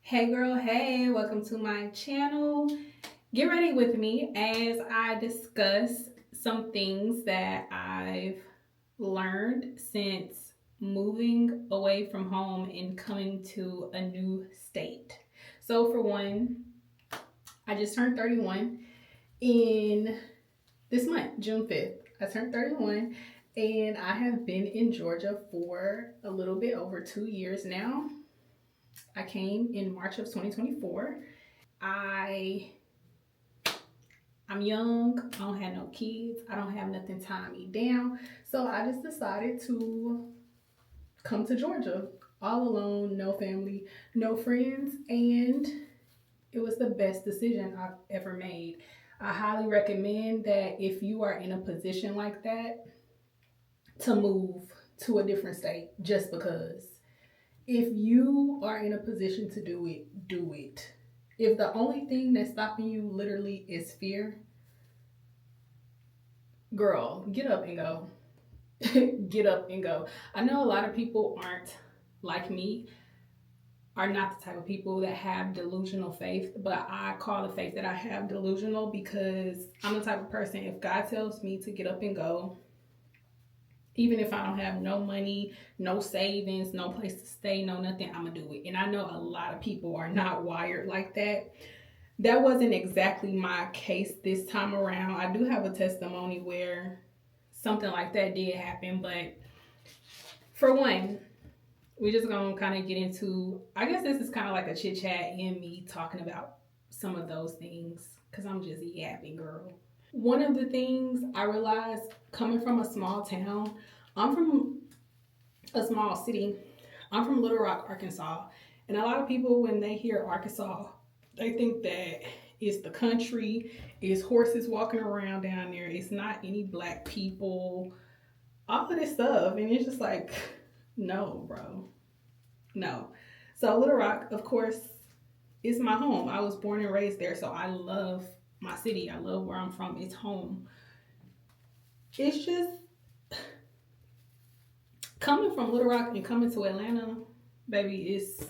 Hey girl, hey, welcome to my channel. Get ready with me as I discuss some things that I've learned since moving away from home and coming to a new state. So, for one, I just turned 31 in this month, June 5th. I turned 31 and I have been in Georgia for a little bit over 2 years now. I came in March of 2024. I I'm young. I don't have no kids. I don't have nothing tying me down. So I just decided to come to Georgia all alone, no family, no friends, and it was the best decision I've ever made. I highly recommend that if you are in a position like that, to move to a different state just because. If you are in a position to do it, do it. If the only thing that's stopping you literally is fear, girl, get up and go. Get up and go. I know a lot of people aren't like me, are not the type of people that have delusional faith, but I call the faith that I have delusional because I'm the type of person, if God tells me to get up and go, even if I don't have no money, no savings, no place to stay, no nothing, I'm gonna do it. And I know a lot of people are not wired like that. That wasn't exactly my case this time around. I do have a testimony where something like that did happen, but for one, we just gonna kind of get into, I guess this is kind of like a chit chat in me talking about some of those things because I'm just yapping, girl. One of the things I realized coming from a small town, I'm from a small city. I'm from Little Rock, Arkansas. And a lot of people, when they hear Arkansas, they think that it's the country, it's horses walking around down there, it's not any black people, all of this stuff. And it's just like, no, bro. No. So Little Rock, of course, is my home. I was born and raised there, so I love my city. I love where I'm from. It's home. It's just coming from Little Rock and coming to Atlanta, baby, it's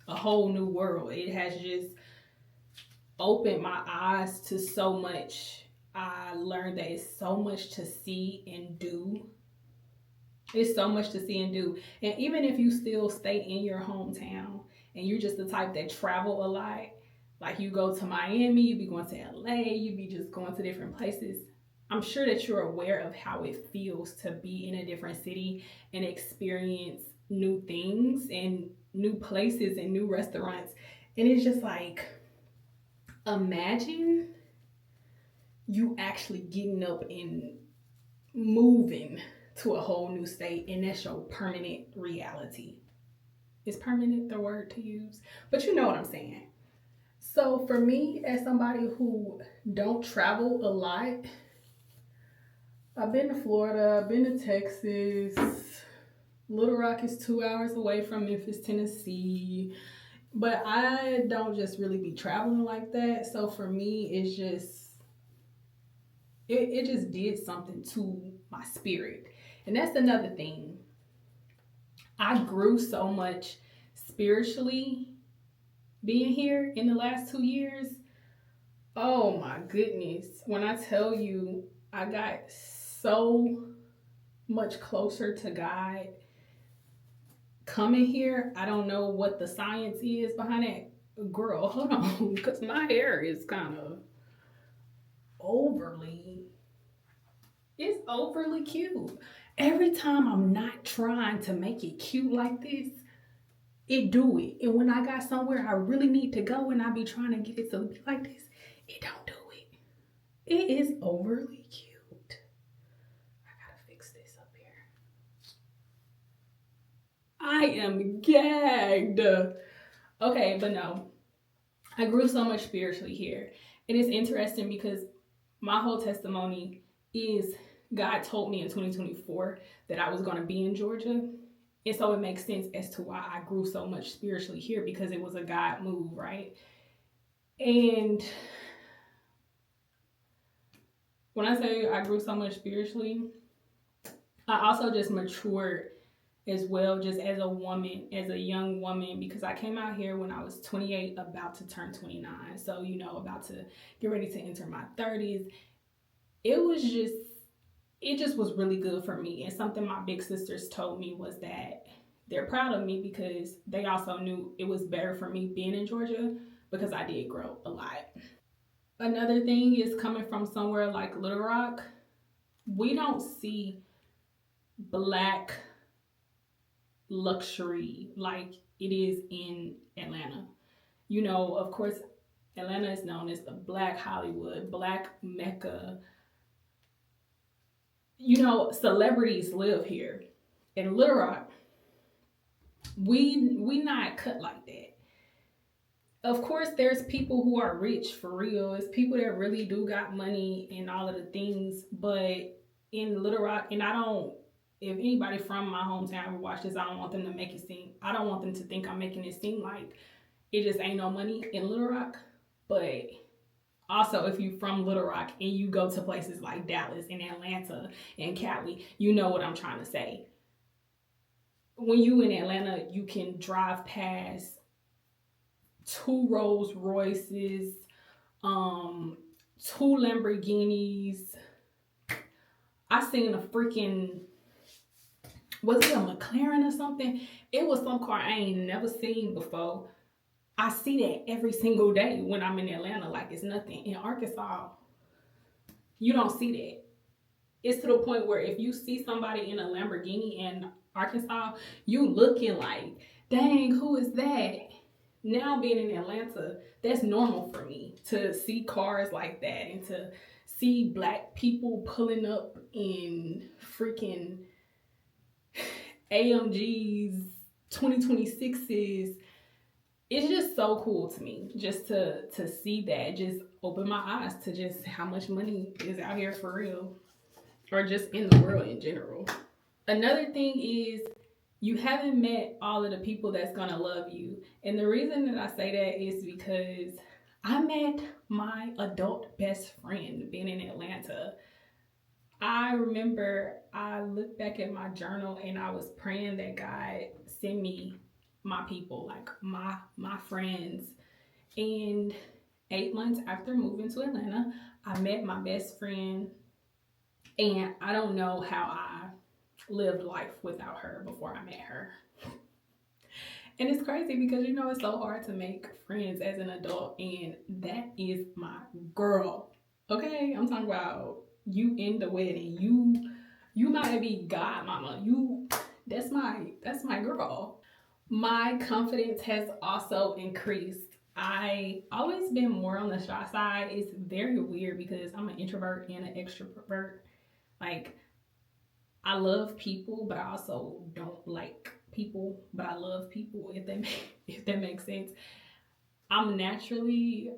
a whole new world. It has just opened my eyes to so much. I learned that it's so much to see and do. It's so much to see and do. And even if you still stay in your hometown and you're just the type that travel a lot, like you go to Miami, you be going to LA, you be just going to different places. I'm sure that you're aware of how it feels to be in a different city and experience new things and new places and new restaurants. And it's just like, imagine you actually getting up and moving to a whole new state, and that's your permanent reality. Is permanent the word to use? But you know what I'm saying. So for me, as somebody who don't travel a lot, I've been to Florida, I've been to Texas. Little Rock is 2 hours away from Memphis, Tennessee. But I don't just really be traveling like that. So for me, it's just it just did something to my spirit. And that's another thing. I grew so much spiritually being here in the last 2 years. Oh my goodness. When I tell you, I got so much closer to God coming here. I don't know what the science is behind it. Girl, hold on, because my hair is kind of overly, it's overly cute. Every time I'm not trying to make it cute like this, it do it. And when I got somewhere I really need to go and I be trying to get it to be like this, it don't do it. It is overly cute. I gotta fix this up here. I am gagged. Okay, but no. I grew so much spiritually here. And it's interesting because my whole testimony is God told me in 2024 that I was going to be in Georgia. And so it makes sense as to why I grew so much spiritually here because it was a God move, right? And when I say I grew so much spiritually, I also just matured as well, just as a woman, as a young woman, because I came out here when I was 28, about to turn 29. So, you know, about to get ready to enter my 30s. It was just, it just was really good for me. And something my big sisters told me was that they're proud of me because they also knew it was better for me being in Georgia because I did grow a lot. Another thing is coming from somewhere like Little Rock, we don't see black luxury like it is in Atlanta. You know, of course, Atlanta is known as the Black Hollywood, Black Mecca. You know, celebrities live here. In Little Rock, we not cut like that. Of course, there's people who are rich for real. It's people that really do got money and all of the things. But in Little Rock, and I don't, if anybody from my hometown ever watch this, I don't want them to make it seem, I don't want them to think I'm making it seem like it just ain't no money in Little Rock. But also, if you from Little Rock and you go to places like Dallas and Atlanta and Cali, you know what I'm trying to say. When you in Atlanta, you can drive past two Rolls Royces, two Lamborghinis. I seen a freaking, was it a McLaren or something? It was some car I ain't never seen before. I see that every single day when I'm in Atlanta, like it's nothing. In Arkansas, you don't see that. It's to the point where if you see somebody in a Lamborghini in Arkansas, you looking like, dang, who is that? Now being in Atlanta, that's normal for me to see cars like that and to see black people pulling up in freaking AMGs, 2026s. It's just so cool to me just to see that, just open my eyes to just how much money is out here for real, or just in the world in general. Another thing is you haven't met all of the people that's gonna love you. And the reason that I say that is because I met my adult best friend being in Atlanta. I remember I looked back at my journal and I was praying that God send me my people, like my friends. And 8 months after moving to Atlanta, I met my best friend, and I don't know how I lived life without her before I met her. And it's crazy because you know it's so hard to make friends as an adult, and that is my girl. Okay, I'm talking about you in the wedding. You might be godmama. You that's my girl. My confidence has also increased. I always been more on the shy side. It's very weird because I'm an introvert and an extrovert. Like I love people, but I also don't like people, but I love people. If that makes sense. I'm naturally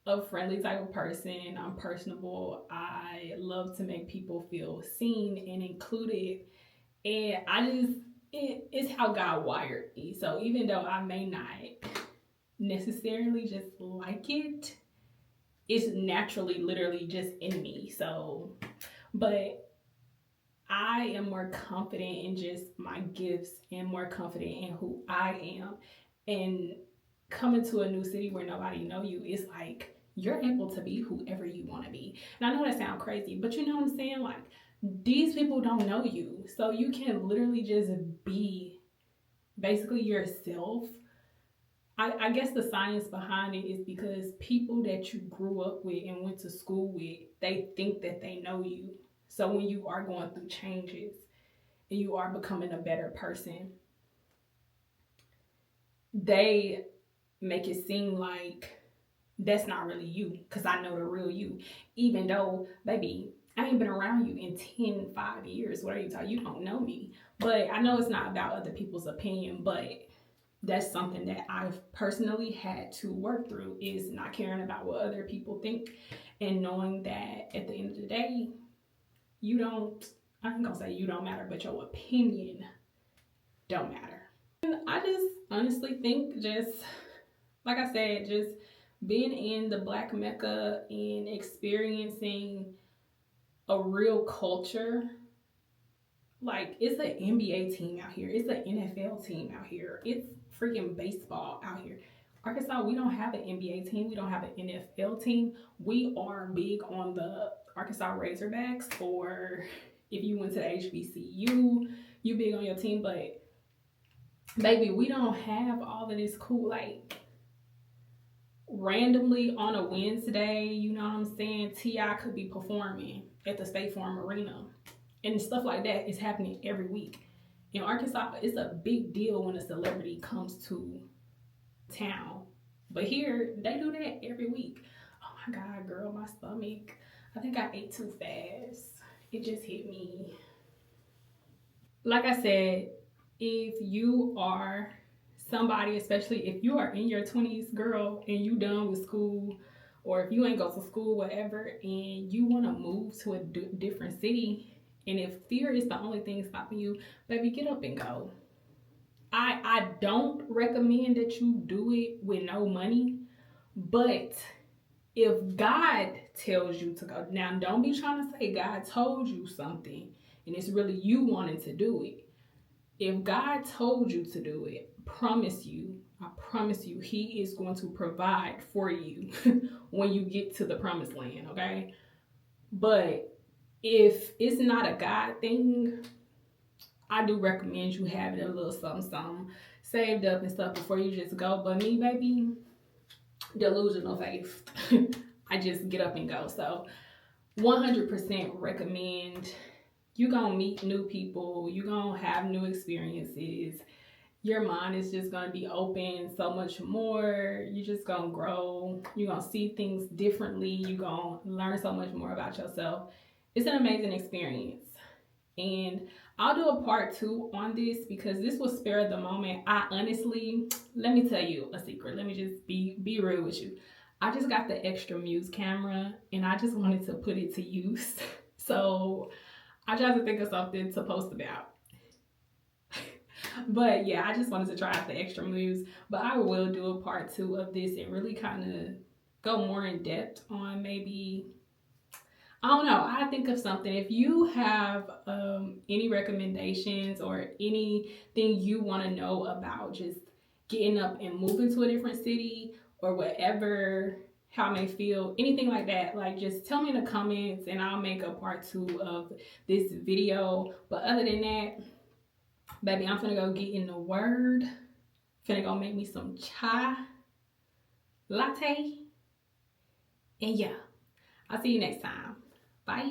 a friendly type of person. I'm personable. I love to make people feel seen and included, and it's how God wired me. So even though I may not necessarily just like it, it's naturally, literally just in me. So, but I am more confident in just my gifts and more confident in who I am. And coming to a new city where nobody know you, it's like you're able to be whoever you want to be. And I know that sounds crazy, but you know what I'm saying? Like these people don't know you. So you can literally just be basically yourself. I guess the science behind it is because people that you grew up with and went to school with, they think that they know you. So when you are going through changes and you are becoming a better person, they make it seem like that's not really you because I know the real you. Even though, baby, I ain't been around you in 5 years. What are you talking? You don't know me. But I know it's not about other people's opinion, but that's something that I've personally had to work through, is not caring about what other people think and knowing that at the end of the day, you don't, I ain't gonna say you don't matter, but your opinion don't matter. And I just honestly think, just like I said, just being in the Black Mecca and experiencing a real culture Like, it's an NBA team out here. It's an NFL team out here. It's freaking baseball out here. Arkansas, we don't have an NBA team. We don't have an NFL team. We are big on the Arkansas Razorbacks, or if you went to the HBCU, you big on your team. But baby, we don't have all of this cool, like, randomly on a Wednesday, you know what I'm saying, T.I. could be performing at the State Farm Arena. And stuff like that is happening every week. In Arkansas, it's a big deal when a celebrity comes to town. But here, they do that every week. Oh my God, girl, my stomach. I think I ate too fast. It just hit me. Like I said, if you are somebody, especially if you are in your 20s, girl, and you done with school, or if you ain't go to school, whatever, and you want to move to a different city, and if fear is the only thing stopping you, baby, get up and go. I don't recommend that you do it with no money, but if God tells you to go, now don't be trying to say God told you something and it's really you wanting to do it. If God told you to do it, I promise you, he is going to provide for you when you get to the promised land, okay? But if it's not a God thing, I do recommend you having a little something saved up and stuff before you just go. But me, baby, delusional faith. I just get up and go. So 100% recommend. You gonna meet new people. You gonna have new experiences. Your mind is just gonna be open so much more. You're just gonna grow. You're gonna see things differently. You're gonna learn so much more about yourself. It's an amazing experience. And I'll do a part 2 on this because this was spur of the moment. I honestly, let me tell you a secret. Let me just be real with you. I just got the extra Muse camera and I just wanted to put it to use. So I tried to think of something to post about. But yeah, I just wanted to try out the extra Muse. But I will do a part 2 of this and really kind of go more in depth on maybe, I don't know, I think of something. If you have any recommendations or anything you want to know about just getting up and moving to a different city or whatever, how I may feel, anything like that, like just tell me in the comments and I'll make a part 2 of this video. But other than that, baby, I'm finna go get in the word. Finna go make me some chai latte. And yeah, I'll see you next time. Bye.